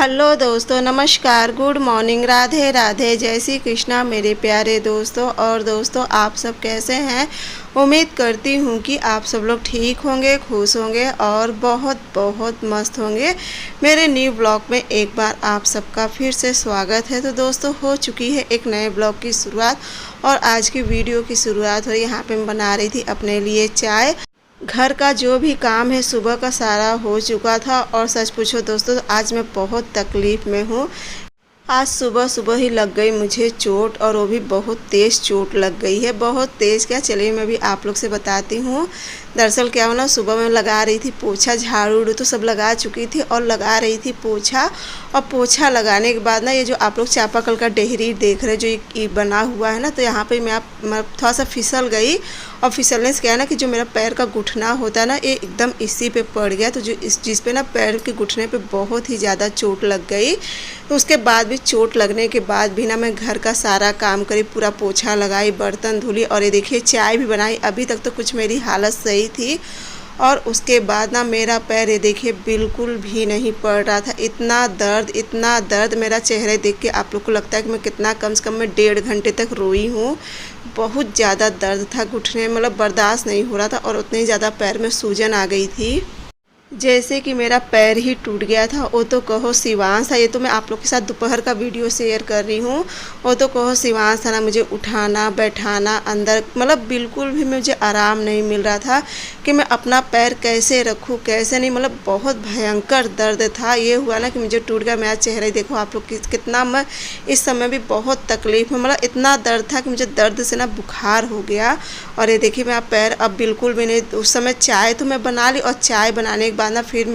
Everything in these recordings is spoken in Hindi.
हेलो दोस्तों, नमस्कार, गुड मॉर्निंग, राधे राधे, जय श्री कृष्णा मेरे प्यारे दोस्तों। और दोस्तों, आप सब कैसे हैं? उम्मीद करती हूँ कि आप सब लोग ठीक होंगे, खुश होंगे और बहुत बहुत मस्त होंगे। मेरे न्यू ब्लॉग में एक बार आप सबका फिर से स्वागत है। तो दोस्तों, हो चुकी है एक नए ब्लॉग की शुरुआत और आज की वीडियो की शुरुआत हो रही है। यहाँ पे मैं बना रही थी अपने लिए चाय। घर का जो भी काम है सुबह का सारा हो चुका था और सच पूछो दोस्तों, तो आज मैं बहुत तकलीफ़ में हूँ। आज सुबह सुबह ही लग गई मुझे चोट, और वो भी बहुत तेज़ चोट लग गई है। बहुत तेज़ क्या, चलिए मैं भी आप लोग से बताती हूँ। दरअसल क्या हो ना, सुबह मैं लगा रही थी पोछा, झाड़ू उड़ू तो सब लगा चुकी थी और लगा रही थी पोछा। और पोछा लगाने के बाद ना, ये जो आप लोग चापाकल का डेहरी देख रहे हैं जो ये बना हुआ है ना, तो यहाँ पे मैं थोड़ा सा फिसल गई। और फिसलने से क्या है ना कि जो मेरा पैर का घुटना होता है ना, ये एकदम इसी पे पड़ गया। तो जिस पे ना पैर के घुटने पे बहुत ही ज़्यादा चोट लग गई। तो उसके बाद भी, चोट लगने के बाद भी ना, मैं घर का सारा काम करी, पूरा पोछा लगाई, बर्तन धुली और ये देखिए चाय भी बनाई। अभी तक तो कुछ मेरी हालत सही थी। और उसके बाद ना मेरा पैर ये देखिए बिल्कुल भी नहीं पड़ रहा था। इतना दर्द मेरा चेहरे देख के आप लोग को लगता है कि मैं कितना, कम से कम मैं 1.5 घंटे तक रोई हूँ। बहुत ज़्यादा दर्द था घुटने में, मतलब बर्दाश्त नहीं हो रहा था। और उतनी ज़्यादा पैर में सूजन आ गई थी, जैसे कि मेरा पैर ही टूट गया था। वो तो कहो शिवांश था। ये तो मैं आप लोग के साथ दोपहर का वीडियो शेयर कर रही हूँ। वो तो कहो शिवांश था ना, मुझे उठाना बैठाना अंदर, मतलब बिल्कुल भी मुझे आराम नहीं मिल रहा था कि मैं अपना पैर कैसे रखूँ कैसे नहीं। मतलब बहुत भयंकर दर्द था। ये हुआ ना कि मुझे टूट गया। मेरा चेहरा देखो आप लोग कितना, मैं इस समय भी बहुत तकलीफ में, मतलब इतना दर्द था कि मुझे दर्द से ना बुखार हो गया। और ये देखिए मेरा पैर अब बिल्कुल भी नहीं। उस समय चाय तो मैं बना ली और चाय बनाने बाद ना फिर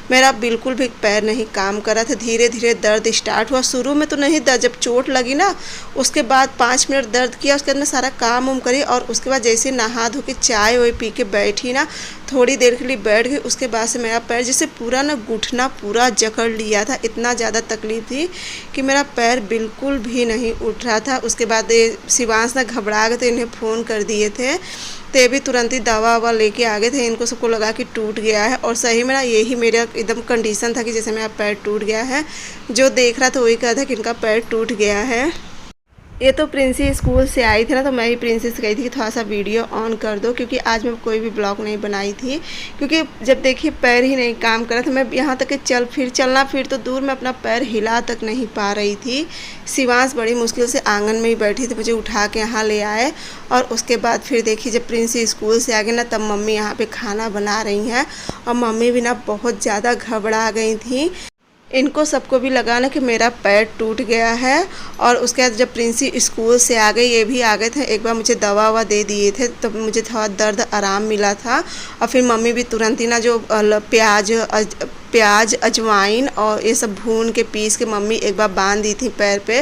मेरा बिल्कुल भी पैर नहीं काम कर रहा था। धीरे धीरे दर्द स्टार्ट हुआ। शुरू में तो नहीं दर्द, जब चोट लगी ना उसके बाद 5 मिनट दर्द किया। उसके बाद मैं सारा काम उम करी और उसके बाद जैसे नहा धो के चाय वाय पी के बैठी ना, थोड़ी देर के लिए बैठ गई। उसके बाद से मेरा पैर जैसे पूरा ना घुटना पूरा जकड़ लिया था। इतना ज़्यादा तकलीफ थी कि मेरा पैर बिल्कुल भी नहीं उठ रहा था। उसके बाद शिवांश ना घबरा गए थे, इन्हें फ़ोन कर दिए थे तो ये भी तुरंत ही दवा ववा लेके आ गए थे। इनको सबको लगा कि टूट गया है। और सही में ना यही मेरा एकदम कंडीशन था कि जैसे मेरा पैर टूट गया है। जो देख रहा था वही कहा था कि इनका पैर टूट गया है। ये तो प्रिंसी स्कूल से आई थी ना, तो मैं ही प्रिंसी से कही थी कि थोड़ा सा वीडियो ऑन कर दो, क्योंकि आज मैं कोई भी ब्लॉग नहीं बनाई थी। क्योंकि जब देखिए पैर ही नहीं काम कर रहा था, मैं यहाँ तक कि चलना फिर तो दूर, मैं अपना पैर हिला तक नहीं पा रही थी। शिवांश बड़ी मुश्किल से आंगन में ही बैठी थी, मुझे उठा के यहाँ ले आए। और उसके बाद फिर देखिए जब प्रिंसी स्कूल से आ गई ना, तब मम्मी यहाँ पर खाना बना रही हैं। और मम्मी भी ना बहुत ज़्यादा घबरा गई थी। इनको सबको भी लगा ना कि मेरा पैर टूट गया है। और उसके बाद जब प्रिंसी स्कूल से आ गई, ये भी आ गए थे, एक बार मुझे दवा ववा दे दिए थे, तब तो मुझे थोड़ा दर्द आराम मिला था। और फिर मम्मी भी तुरंत ही ना जो प्याज अजवाइन और ये सब भून के पीस के मम्मी एक बार बांध दी थी पैर पे।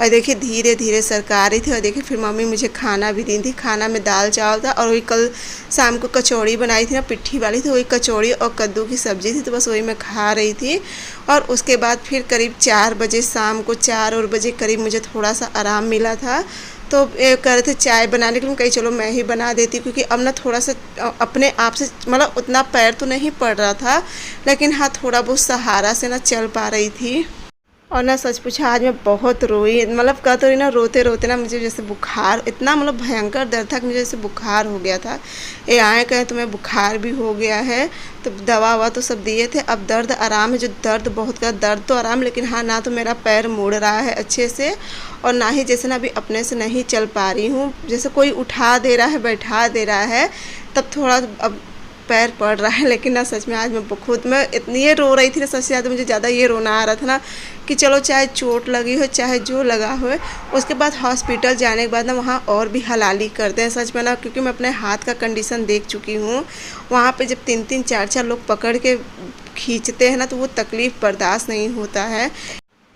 और देखिए धीरे धीरे सरका रही थी। और देखिए फिर मम्मी मुझे खाना भी दी थी। खाना में दाल चावल था और वही कल शाम को कचौड़ी बनाई थी ना, पिट्ठी वाली थी, वही कचौड़ी और कद्दू की सब्ज़ी थी। तो बस वही मैं खा रही थी। और उसके बाद फिर करीब 4 बजे, शाम को 4 बजे करीब मुझे थोड़ा सा आराम मिला था। तो ये कह रहे थे चाय बनाने के लिए, कहीं चलो मैं ही बना देती, क्योंकि अब ना थोड़ा सा अपने आप से, मतलब उतना पैर तो नहीं पड़ रहा था, लेकिन हाँ थोड़ा बहुत सहारा से ना चल पा रही थी। और ना सच पूछा आज मैं बहुत रोई, मतलब कह तो रही ना, रोते रोते ना मुझे जैसे बुखार, इतना मतलब भयंकर दर्द था कि मुझे जैसे बुखार हो गया था। ये आए कहें तो मैं बुखार भी हो गया है। तो दवा ववा तो सब दिए थे, अब दर्द आराम है। जो दर्द बहुत का दर्द तो आराम, लेकिन हाँ ना तो मेरा पैर मुड़ रहा है अच्छे से, और ना ही जैसे ना अभी अपने से नहीं चल पा रही हूँ। जैसे कोई उठा दे रहा है, बैठा दे रहा है, तब थोड़ा अब पैर पड़ रहा है। लेकिन ना सच में आज मैं खुद में इतनी ये रो रही थी ना, सबसे ज़्यादा मुझे ज़्यादा ये रोना आ रहा था ना कि चलो चाहे चोट लगी हो चाहे जो लगा हो। उसके बाद हॉस्पिटल जाने के बाद ना वहाँ और भी हलाली करते हैं सच में ना, क्योंकि मैं अपने हाथ का कंडीशन देख चुकी हूँ। वहाँ पे जब 3-3 4-4 लोग पकड़ के खींचते हैं ना, तो वो तकलीफ़ बर्दाश्त नहीं होता है।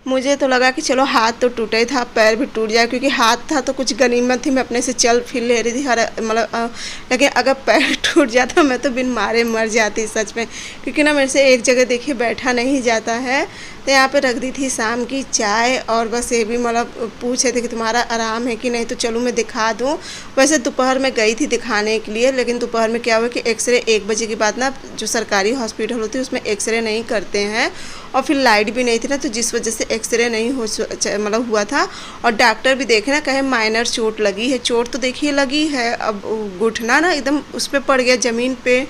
मुझे तो लगा कि चलो हाथ तो टूटा ही था, पैर भी टूट जाए, क्योंकि हाथ था तो कुछ गनीमत थी, मैं अपने से चल फिर ले रही थी हर मतलब। लेकिन अगर पैर टूट जाता मैं तो बिन मारे मर जाती सच में, क्योंकि ना मेरे से एक जगह देखिए बैठा नहीं जाता है। तो यहाँ पे रख दी थी शाम की चाय, और बस ये भी मतलब पूछे थे कि तुम्हारा आराम है कि नहीं, तो चलो मैं दिखा दूँ। वैसे दोपहर में गई थी दिखाने के लिए, लेकिन दोपहर में क्या हुआ कि एक्सरे 1 बजे के बाद ना जो सरकारी हॉस्पिटल होती है उसमें एक्सरे नहीं करते हैं। और फिर लाइट भी नहीं थी ना, तो जिस वजह से एक्सरे नहीं हो मतलब हुआ था। और डॉक्टर भी देखे ना, कहे माइनर चोट लगी है। चोट तो देखिए लगी है, अब घुटना ना एकदम उस पर पड़ गया ज़मीन पे,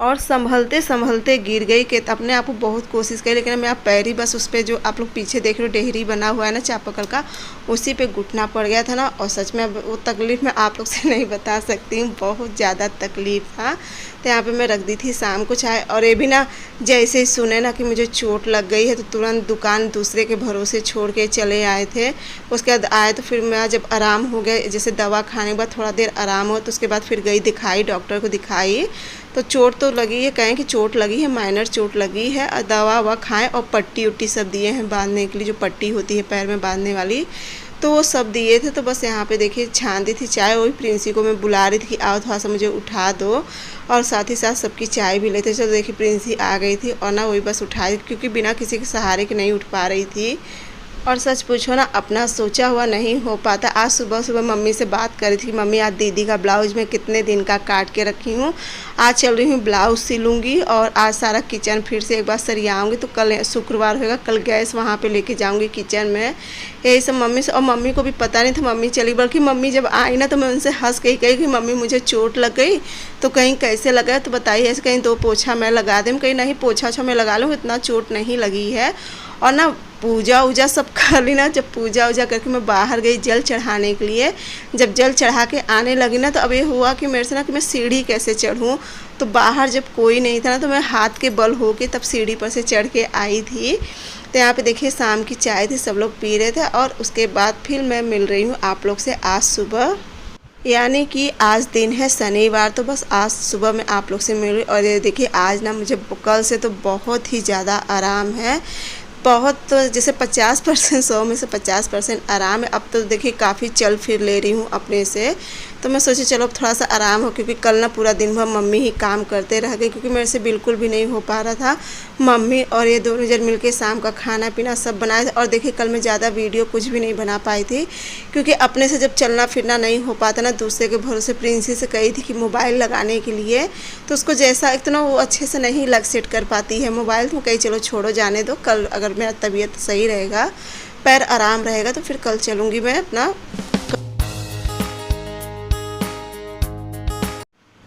और संभलते संभलते गिर गई। कि अपने आप को बहुत कोशिश करी, लेकिन मेरा पैर ही बस उस पर, जो आप लोग पीछे देख रहे हो डेहरी बना हुआ है ना चापाकल का, उसी पे घुटना पड़ गया था ना। और सच में वो तकलीफ़ मैं आप लोग से नहीं बता सकती हूँ, बहुत ज़्यादा तकलीफ़ था। तो यहाँ पे मैं रख दी थी शाम को चाय, और ये भी ना जैसे ही सुने ना कि मुझे चोट लग गई है, तो तुरंत दुकान दूसरे के भरोसे छोड़ के चले आए थे। उसके बाद आए तो फिर मैं जब आराम हो गया, जैसे दवा खाने के बाद थोड़ा देर आराम हो, तो उसके बाद फिर गई दिखाई, डॉक्टर को दिखाई। तो चोट तो लगी है, कहें कि चोट लगी है, माइनर चोट लगी है। और दवा ववा खाएँ, और पट्टी उट्टी सब दिए हैं बांधने के लिए, जो पट्टी होती है पैर में बांधने वाली, तो वो सब दिए थे। तो बस यहाँ पे देखिए छान दी थी चाय, वही प्रिंसी को मैं बुला रही थी कि आओ थोड़ा सा मुझे उठा दो, और साथ ही साथ सबकी चाय भी लेते। चलो देखिए प्रिंसी आ गई थी, और ना वही बस उठाई, क्योंकि बिना किसी के सहारे के नहीं उठ पा रही थी। और सच पूछो ना, अपना सोचा हुआ नहीं हो पाता। आज सुबह सुबह मम्मी से बात करी थी, मम्मी आज दीदी का ब्लाउज मैं कितने दिन का काट के रखी हूँ, आज चल रही हूँ ब्लाउज सिलूँगी, और आज सारा किचन फिर से एक बार सरियाऊँगी। तो कल शुक्रवार होगा, कल गैस वहाँ पे लेके जाऊँगी किचन में। यही सब मम्मी से, और मम्मी को भी पता नहीं था मम्मी चली, बल्कि मम्मी जब आई ना तो मैं उनसे हंस के कही कि मम्मी मुझे चोट लग गई। तो कहीं कैसे लगा, तो बताइए ऐसे, कहीं 2 पोछा मैं लगा दूँ, कहीं नहीं पोछा ओछा मैं लगा लूँ, इतना चोट नहीं लगी है। और ना पूजा वूजा सब कर ली ना, जब पूजा वूजा करके मैं बाहर गई जल चढ़ाने के लिए। जब जल चढ़ा के आने लगी ना, तो अब ये हुआ कि मेरे से ना कि मैं सीढ़ी कैसे चढ़ूँ। तो बाहर जब कोई नहीं था ना, तो मैं हाथ के बल हो के तब सीढ़ी पर से चढ़ के आई थी। तो यहाँ पे देखिए शाम की चाय थी, सब लोग पी रहे थे, और उसके बाद फिर मैं मिल रही हूँ आप लोग से आज सुबह, यानी कि आज दिन है शनिवार। तो बस आज सुबह मैं आप लोग से मिल रही। और ये देखिए आज ना मुझे कल से तो बहुत ही ज़्यादा आराम है, बहुत, तो जैसे 50% 100 में से 50% आराम है। अब तो देखिए काफ़ी चल फिर ले रही हूँ अपने से, तो मैं सोची चलो अब थोड़ा सा आराम हो, क्योंकि कल ना पूरा दिन भर मम्मी ही काम करते रह गए, क्योंकि मेरे से बिल्कुल भी नहीं हो पा रहा था। मम्मी और ये दोनों जन मिलके शाम का खाना पीना सब बनाए थे। और देखिए कल मैं ज़्यादा वीडियो कुछ भी नहीं बना पाई थी, क्योंकि अपने से जब चलना फिरना नहीं हो पाता ना, दूसरे के भरोसे प्रिंसी से कही थी कि मोबाइल लगाने के लिए, तो उसको जैसा एक तो ना वो अच्छे से नहीं लग सेट कर पाती है मोबाइल, तो कही चलो छोड़ो जाने दो, कल अगर मेरा तबीयत सही रहेगा, पैर आराम रहेगा, तो फिर कल चलूँगी मैं अपना।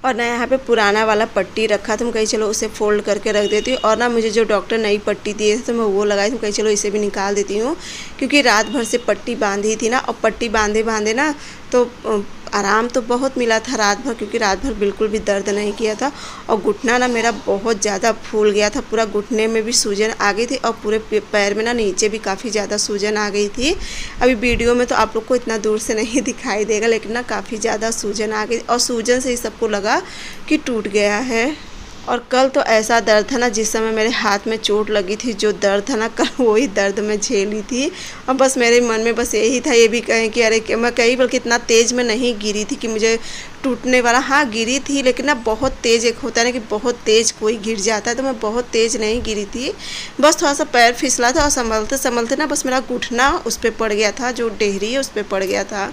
और ना यहाँ पे पुराना वाला पट्टी रखा था, मैं कहीं चलो उसे फोल्ड करके रख देती हूँ। और ना मुझे जो डॉक्टर नई पट्टी दिए थे तो मैं वो लगाई थी, कहीं चलो इसे भी निकाल देती हूँ, क्योंकि रात भर से पट्टी बांधी थी ना, और पट्टी बांधे बांधे ना तो आराम तो बहुत मिला था रात भर, क्योंकि रात भर बिल्कुल भी दर्द नहीं किया था। और घुटना ना मेरा बहुत ज़्यादा फूल गया था, पूरा घुटने में भी सूजन आ गई थी, और पूरे पैर में ना नीचे भी काफ़ी ज़्यादा सूजन आ गई थी। अभी वीडियो में तो आप लोग को इतना दूर से नहीं दिखाई देगा, लेकिन ना काफ़ी ज़्यादा सूजन आ गई, और सूजन से ही सबको लगा कि टूट गया है। और कल तो ऐसा दर्द था ना, जिस समय मेरे हाथ में चोट लगी थी, जो दर्द था ना कल, वही दर्द मैं झेली थी। और बस मेरे मन में बस यही था, ये भी कहें कि अरे मैं कहीं बल्कि इतना तेज़ में नहीं गिरी थी कि मुझे टूटने वाला, हाँ गिरी थी, लेकिन ना बहुत तेज़, एक होता है ना कि बहुत तेज़ कोई गिर जाता है, तो मैं बहुत तेज़ नहीं गिरी थी, बस थोड़ा सा पैर फिसला था, और संभलते संभलते ना बस मेरा घुटना उस पर पड़ गया था, जो डेहरी है उस पर पड़ गया था।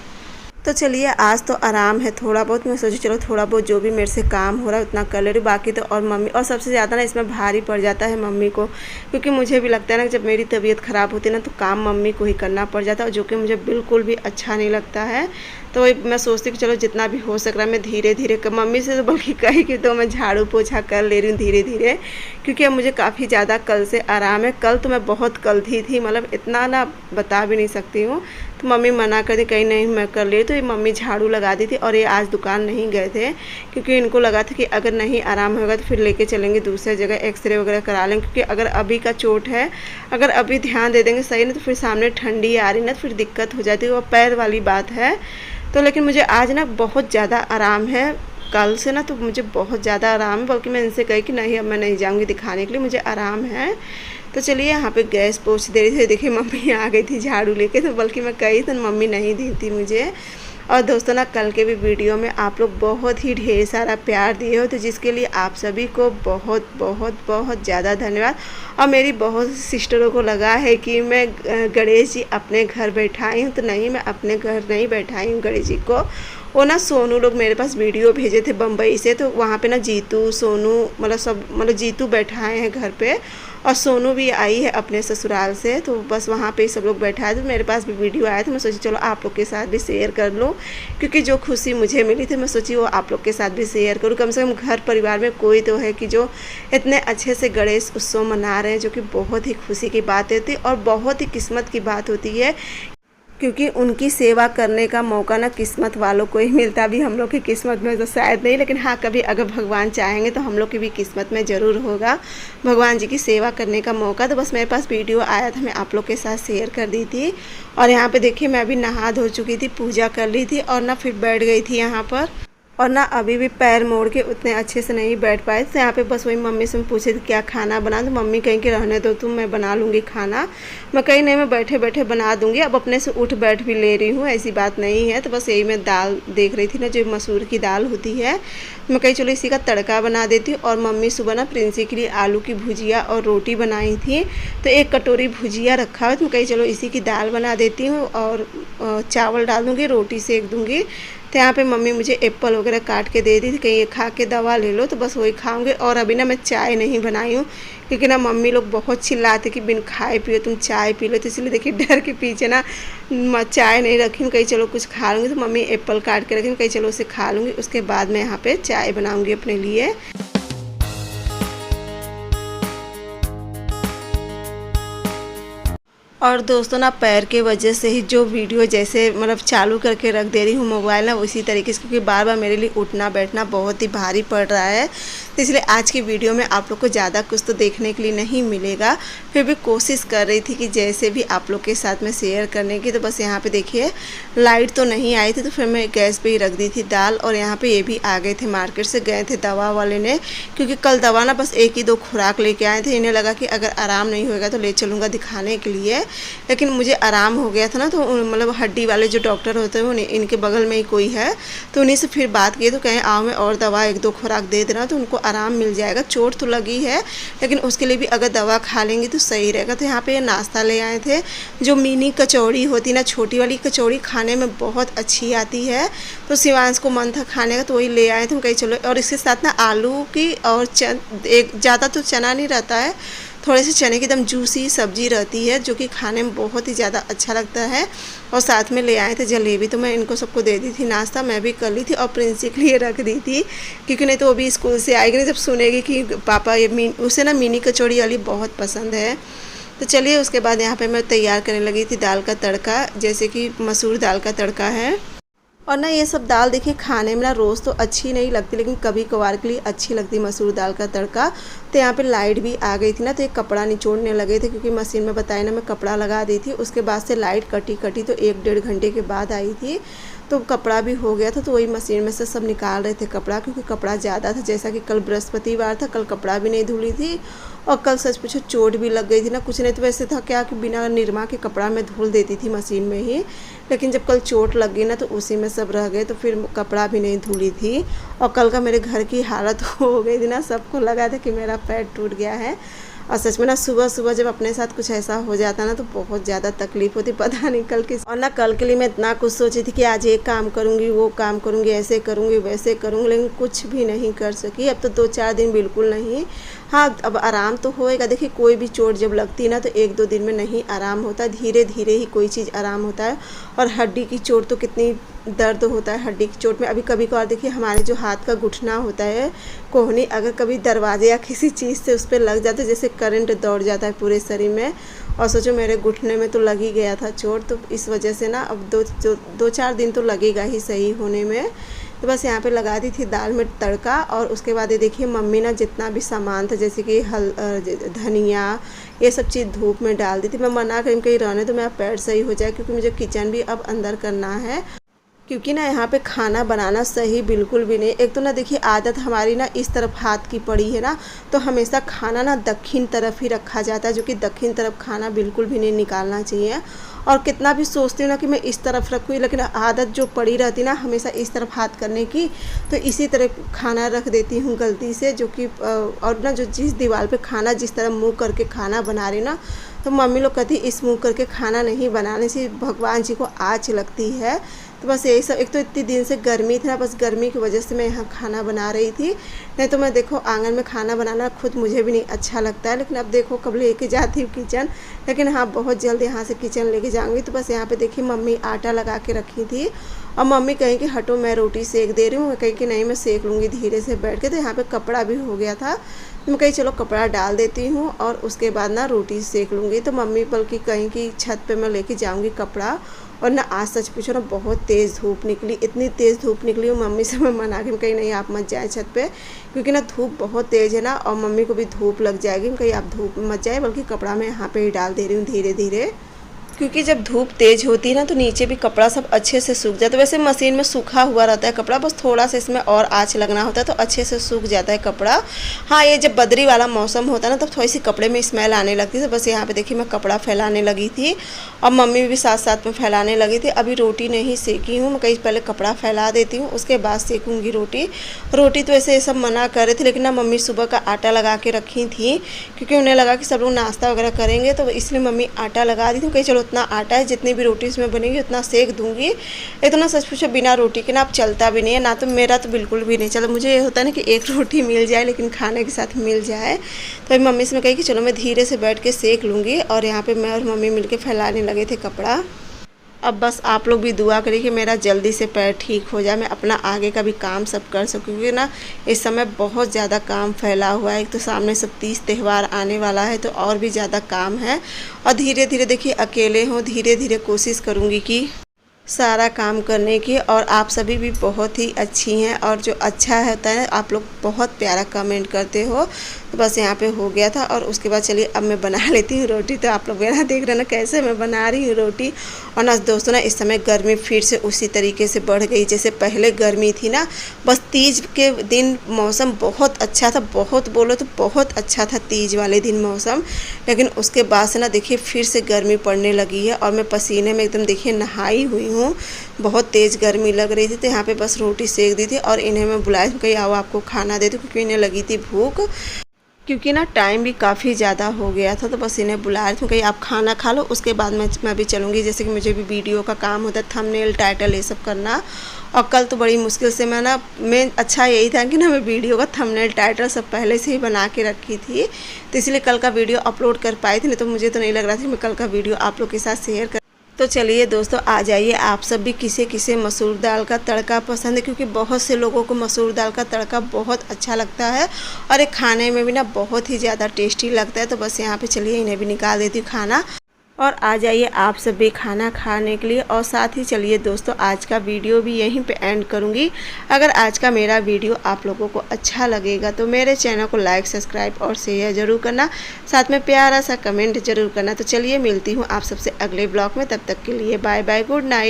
तो चलिए आज तो आराम है थोड़ा बहुत, मैं सोची चलो थोड़ा बहुत जो भी मेरे से काम हो रहा है उतना कर ले रही, बाकी तो। और मम्मी, और सबसे ज़्यादा ना इसमें भारी पड़ जाता है मम्मी को, क्योंकि मुझे भी लगता है ना जब मेरी तबीयत ख़राब होती है ना, तो काम मम्मी को ही करना पड़ जाता है, जो कि मुझे बिल्कुल भी अच्छा नहीं लगता है। तो मैं सोचती हूँ कि चलो जितना भी हो सक रहा है मैं धीरे धीरे मम्मी से तो बल्कि कही कि तो मैं झाड़ू पोछा कर ले रही हूँ धीरे धीरे, क्योंकि अब मुझे काफ़ी ज़्यादा कल से आराम है। कल तो मैं बहुत कलथी थी, मतलब इतना ना बता भी नहीं सकती हूँ। तो मम्मी मना कर दी, कहीं नहीं मैं कर ले, तो ये मम्मी झाड़ू लगा दी थी। और ये आज दुकान नहीं गए थे, क्योंकि इनको लगा था कि अगर नहीं आराम होगा तो फिर लेके चलेंगे दूसरी जगह, एक्सरे वगैरह करा लेंगे, क्योंकि अगर अभी का चोट है, अगर अभी ध्यान दे देंगे सही ना, तो फिर सामने ठंडी आ रही ना, तो फिर दिक्कत हो जाती है, वो पैर वाली बात है। तो लेकिन मुझे आज ना बहुत ज़्यादा आराम है, कल से ना तो मुझे बहुत ज़्यादा आराम है, बल्कि मैं इनसे कही कि नहीं अब मैं नहीं जाऊँगी दिखाने के लिए, मुझे आराम है। तो चलिए यहाँ पे गैस पोंछ दे रही थी, देखिए मम्मी आ गई थी झाड़ू लेके, तो बल्कि मैं कही तो मम्मी नहीं दी थी मुझे। और दोस्तों ना कल के भी वीडियो में आप लोग बहुत ही ढेर सारा प्यार दिए हो, तो जिसके लिए आप सभी को बहुत बहुत बहुत ज़्यादा धन्यवाद। और मेरी बहुत सिस्टरों को लगा है कि मैं गणेश जी अपने घर बैठाई हूँ, तो नहीं, मैं अपने घर नहीं बैठाई हूँ गणेश जी को, वो ना सोनू लोग मेरे पास वीडियो भेजे थे बम्बई से, तो वहाँ पे ना जीतू सोनू मतलब सब मतलब जीतू बैठाए हैं घर पे और सोनू भी आई है अपने ससुराल से, तो बस वहाँ पे सब लोग बैठाए थे। मेरे पास भी वीडियो आया था, मैं सोची चलो आप लोग के साथ भी शेयर कर लूँ, क्योंकि जो खुशी मुझे मिली थी मैं सोची वो आप लोग के साथ भी शेयर करूँ। कम से कम घर परिवार में कोई तो है कि जो इतने अच्छे से गणेश उत्सव मना रहे हैं, जो कि बहुत ही खुशी की बात होती है और बहुत ही किस्मत की बात होती है, क्योंकि उनकी सेवा करने का मौका ना किस्मत वालों को ही मिलता। भी हम लोग की किस्मत में तो शायद नहीं, लेकिन हाँ कभी अगर भगवान चाहेंगे तो हम लोग की भी किस्मत में ज़रूर होगा भगवान जी की सेवा करने का मौका। तो बस मेरे पास वीडियो आया था, मैं आप लोग के साथ शेयर कर दी थी। और यहाँ पे देखिए मैं अभी नहा धो चुकी थी, पूजा कर ली थी और ना फिर बैठ गई थी यहाँ पर, और ना अभी भी पैर मोड़ के उतने अच्छे से नहीं बैठ पाए। तो यहाँ पे बस वही मम्मी से पूछे थी क्या खाना बना, तो मम्मी कहीं के रहने दो तुम, मैं बना लूँगी खाना। मैं कहीं नहीं, मैं बैठे बैठे बना दूँगी, अब अपने से उठ बैठ भी ले रही हूँ, ऐसी बात नहीं है। तो बस यही मैं दाल देख रही थी ना, जो मसूर की दाल होती है, मैं कहीं चलो इसी का तड़का बना देती हूँ। और मम्मी सुबह ना प्रिंसी के लिए आलू की भुजिया और रोटी बनाई थी, तो 1 कटोरी भुजिया रखा हुआ, तो मैं कहीं चलो इसी की दाल बना देती हूँ और चावल डाल दूँगी, रोटी सेक दूँगी। तो यहाँ पे मम्मी मुझे एप्पल वगैरह काट के दे दी थी, कहीं ये खा के दवा ले लो, तो बस वही खाऊंगे। और अभी ना मैं चाय नहीं बनाई हूँ, क्योंकि ना मम्मी लोग बहुत चिल्लाते कि बिन खाए पियो तुम चाय पी लो, तो इसलिए देखिए डर के पीछे ना चाय नहीं रखी हूँ, कहीं चलो कुछ खा लूँगी। तो मम्मी एप्पल काट के रखी, कहीं चलो उसे खा लूँगी, उसके बाद मैं यहाँ पर चाय बनाऊँगी अपने लिए। और दोस्तों ना पैर के वजह से ही जो वीडियो जैसे मतलब चालू करके रख दे रही हूँ मोबाइल ना, उसी तरीके से, क्योंकि बार बार मेरे लिए उठना बैठना बहुत ही भारी पड़ रहा है। तो इसलिए आज की वीडियो में आप लोग को ज़्यादा कुछ तो देखने के लिए नहीं मिलेगा, फिर भी कोशिश कर रही थी कि जैसे भी आप लोग के साथ में शेयर करने की। तो बस यहाँ पे देखिए लाइट तो नहीं आई थी, तो फिर मैं गैस पे ही रख दी थी दाल। और यहाँ पे ये भी आ गए थे, मार्केट से गए थे दवा वाले ने, क्योंकि कल दवा ना बस 1 ही 2 खुराक लेके आए थे। इन्हें लगा कि अगर आराम नहीं होगा तो ले चलूँगा दिखाने के लिए, लेकिन मुझे आराम हो गया था ना। तो मतलब हड्डी वाले जो डॉक्टर होते हैं उन्हें इनके बगल में ही कोई है, तो उन्हीं से फिर बात किए, तो कहें आओ मैं और दवा 1 2 खुराक दे देना, तो उनको आराम मिल जाएगा। चोट तो लगी है, लेकिन उसके लिए भी अगर दवा खा लेंगी तो सही रहेगा। तो यहाँ पे ये नाश्ता ले आए थे, जो मिनी कचौड़ी होती ना, छोटी वाली कचौड़ी खाने में बहुत अच्छी आती है, तो शिवांश को मन था खाने का, तो वही ले आए थे। कहीं चलो, और इसके साथ ना आलू की और एक ज़्यादा तो चना नहीं रहता है, थोड़े से चने की एकदम जूसी सब्जी रहती है, जो कि खाने में बहुत ही ज़्यादा अच्छा लगता है। और साथ में ले आए थे जलेबी, तो मैं इनको सबको दे दी थी नाश्ता, मैं भी कर ली थी और प्रिंसी के लिए रख दी थी, क्योंकि नहीं तो वो भी स्कूल से आएगी, नहीं जब सुनेगी कि पापा ये उसे ना मिनी कचौड़ी वाली बहुत पसंद है। तो चलिए उसके बाद यहाँ पे मैं तैयार करने लगी थी दाल का तड़का, जैसे कि मसूर दाल का तड़का है। और ना ये सब दाल देखिए खाने में ना रोज़ तो अच्छी नहीं लगती, लेकिन कभी कभार के लिए अच्छी लगती मसूर दाल का तड़का। तो यहाँ पे लाइट भी आ गई थी ना, तो एक कपड़ा निचोड़ने लगे थे, क्योंकि मशीन में बताया ना मैं कपड़ा लगा दी थी, उसके बाद से लाइट कटी तो 1 डेढ़ घंटे के बाद आई थी, तो कपड़ा भी हो गया था। तो वही मशीन में से सब निकाल रहे थे कपड़ा, क्योंकि कपड़ा ज़्यादा था, जैसा कि कल बृहस्पतिवार था, कल कपड़ा भी नहीं धुली थी और कल सच पूछो चोट भी लग गई थी ना। कुछ नहीं तो वैसे था क्या कि बिना निरमा के कपड़ा मैं धुल देती थी मशीन में ही, लेकिन जब कल चोट लग गई ना तो उसी में सब रह गए, तो फिर कपड़ा भी नहीं धुली थी। और कल का मेरे घर की हालत हो गई थी ना, सबको लगा था कि मेरा पैर टूट गया है। और सच में ना सुबह सुबह जब अपने साथ कुछ ऐसा हो जाता ना तो बहुत ज़्यादा तकलीफ होती, पता नहीं कल किस। और ना कल के लिए मैं इतना कुछ सोची थी कि आज ये काम करूँगी, वो काम करूँगी, ऐसे करूँगी, वैसे करूँगी, लेकिन कुछ भी नहीं कर सकी। अब तो 2-4 दिन बिल्कुल नहीं। हाँ अब आराम तो होएगा। देखिए कोई भी चोट जब लगती है ना तो 1-2 दिन में नहीं आराम होता, धीरे धीरे ही कोई चीज़ आराम होता है। और हड्डी की चोट तो कितनी दर्द होता है हड्डी की चोट में। अभी कभी कभार देखिए हमारे जो हाथ का घुटना होता है, कोहनी, अगर कभी दरवाजे या किसी चीज़ से उस पर लग जाता है, जैसे करंट दौड़ जाता है पूरे शरीर में। और सोचो मेरे घुटने में तो लग ही गया था चोट, तो इस वजह से ना अब 2-4 दिन तो लगेगा ही सही होने में। तो बस यहाँ पे लगा दी थी दाल में तड़का। और उसके बाद ये देखिए मम्मी ना जितना भी सामान था, जैसे कि धनिया, ये सब चीज़ धूप में डाल दी थी। मैं मना कहीं कहीं रहने तो मेरा पैर सही हो जाए, क्योंकि मुझे किचन भी अब अंदर करना है, क्योंकि ना यहाँ पे खाना बनाना सही बिल्कुल भी नहीं। एक तो ना देखिए आदत हमारी ना इस तरफ हाथ की पड़ी है ना, तो हमेशा खाना ना दक्षिण तरफ ही रखा जाता है, जो कि दक्षिण तरफ खाना बिल्कुल भी नहीं निकालना चाहिए। और कितना भी सोचती हूँ ना कि मैं इस तरफ रखूँ, लेकिन आदत जो पड़ी रहती ना हमेशा इस तरफ हाथ करने की, तो इसी तरह खाना रख देती हूँ गलती से, जो कि और ना जो जिस दीवार पे खाना जिस तरह मुँह करके खाना बना रही ना, तो मम्मी लोग कहती इस मुँह करके खाना नहीं बनाने से भगवान जी को आँच लगती है। तो बस यही सब। एक तो इतनी दिन से गर्मी थी ना, बस गर्मी की वजह से मैं यहाँ खाना बना रही थी। नहीं तो मैं देखो आंगन में खाना बनाना खुद मुझे भी नहीं अच्छा लगता है, लेकिन अब देखो कब लेके जाती हूँ किचन। लेकिन हाँ, बहुत जल्द यहाँ से किचन लेके जाऊँगी। तो बस यहाँ पे देखिए मम्मी आटा लगा के रखी थी, और मम्मी कहीं कि हटो मैं रोटी सेक दे रही हूँ, कहीं कि नहीं मैं सेक लूँगी धीरे से बैठ के। तो यहाँ पे कपड़ा भी हो गया था, तो मैं कहीं चलो कपड़ा डाल देती हूँ और उसके बाद ना रोटी सेक लूँगी। तो मम्मी बल्कि कहीं कि छत पे मैं लेके जाऊँगी कपड़ा। और ना आज सच पूछो ना, बहुत तेज़ धूप निकली, इतनी तेज़ धूप निकली। और मम्मी से मैं मना के कहीं नहीं आप मत जाए छत पे, क्योंकि ना धूप बहुत तेज़ है ना, और मम्मी को भी धूप लग जाएगी। कहीं आप धूप मत जाए, बल्कि कपड़ा मैं यहाँ पे ही डाल दे रही हूँ धीरे धीरे, क्योंकि जब धूप तेज़ होती है ना तो नीचे भी कपड़ा सब अच्छे से सूख जाता है। वैसे मशीन में सूखा हुआ रहता है कपड़ा, बस थोड़ा सा इसमें और आँच लगना होता है तो अच्छे से सूख जाता है कपड़ा। हाँ, ये जब बदरी वाला मौसम होता है ना तब थोड़ी सी कपड़े में स्मेल आने लगती है। तो बस यहाँ पे देखिए मैं कपड़ा फैलाने लगी थी, और मम्मी भी साथ साथ में फैलाने लगी थी। अभी रोटी नहीं सेकी हूँ, मैं कहीं पहले कपड़ा फैला देती हूँ, उसके बाद सेकूँगी रोटी। रोटी तो ऐसे सब मना कर रहे थे, लेकिन ना मम्मी सुबह का आटा लगा के रखी थी, क्योंकि उन्हें लगा कि सब लोग नाश्ता वगैरह करेंगे, तो इसलिए मम्मी आटा लगा दी थी। कहीं चलो उतना आटा है, जितनी भी रोटी इसमें बनेगी उतना सेक दूंगी। इतना सच पूछो बिना रोटी के ना अब चलता भी नहीं है, ना तो मेरा तो बिल्कुल भी नहीं चलता। मुझे ये होता है ना कि एक रोटी मिल जाए, लेकिन खाने के साथ मिल जाए। तो मम्मी से मैं कही कि चलो मैं धीरे से बैठ के सेक लूँगी, और यहाँ पे मैं और मम्मी मिलके फैलाने लगे थे कपड़ा। अब बस आप लोग भी दुआ करिए कि मेरा जल्दी से पैर ठीक हो जाए, मैं अपना आगे का भी काम सब कर सकूँ, क्योंकि ना इस समय बहुत ज़्यादा काम फैला हुआ है। एक तो सामने सब 30 त्यौहार आने वाला है, तो और भी ज़्यादा काम है। और धीरे धीरे देखिए अकेले हूँ, धीरे धीरे कोशिश करूँगी कि सारा काम करने की। और आप सभी भी बहुत ही अच्छी हैं, और जो अच्छा होता है आप लोग बहुत प्यारा कमेंट करते हो। तो बस यहाँ पे हो गया था, और उसके बाद चलिए अब मैं बना लेती हूँ रोटी। तो आप लोग मेरा देख रहे हैं ना कैसे मैं बना रही हूँ रोटी। और ना दोस्तों ना इस समय गर्मी फिर से उसी तरीके से बढ़ गई जैसे पहले गर्मी थी ना। बस तीज के दिन मौसम बहुत अच्छा था, बहुत बोलो तो बहुत अच्छा था तीज वाले दिन मौसम। लेकिन उसके बाद से ना देखिए फिर से गर्मी पड़ने लगी है, और मैं पसीने में एकदम देखिए नहाई हुई हूँ। बहुत तेज़ गर्मी लग रही थी। तो यहाँ पे बस रोटी सेक दी थी, और इन्हें मैं बुलाया कहीं आओ आपको खाना दे दूँ, क्योंकि इन्हें लगी थी भूख, क्योंकि ना टाइम भी काफ़ी ज़्यादा हो गया था। तो बस इन्हें बुला रही थी कहीं आप खाना खा लो, उसके बाद मैं भी चलूँगी। जैसे कि मुझे भी वीडियो का काम होता है, थंबनेल टाइटल ये सब करना। और कल तो बड़ी मुश्किल से मैं अच्छा यही था कि ना मैं वीडियो का थंबनेल टाइटल सब पहले से ही बना के रखी थी, तो इसलिए कल का वीडियो अपलोड कर पाई थी। नहीं तो मुझे तो नहीं लग रहा था कि मैं कल का वीडियो आप लोग के साथ शेयर कर। तो चलिए दोस्तों आ जाइए, आप सब भी किसे किसे मसूर दाल का तड़का पसंद है, क्योंकि बहुत से लोगों को मसूर दाल का तड़का बहुत अच्छा लगता है, और ये खाने में भी ना बहुत ही ज़्यादा टेस्टी लगता है। तो बस यहाँ पे चलिए इन्हें भी निकाल देती हूँ खाना, और आ जाइए आप सब भी खाना खाने के लिए। और साथ ही चलिए दोस्तों आज का वीडियो भी यहीं पे एंड करूँगी। अगर आज का मेरा वीडियो आप लोगों को अच्छा लगेगा तो मेरे चैनल को लाइक सब्सक्राइब और शेयर ज़रूर करना, साथ में प्यारा सा कमेंट ज़रूर करना। तो चलिए मिलती हूँ आप सबसे अगले ब्लॉग में, तब तक के लिए बाय बाय, गुड नाइट।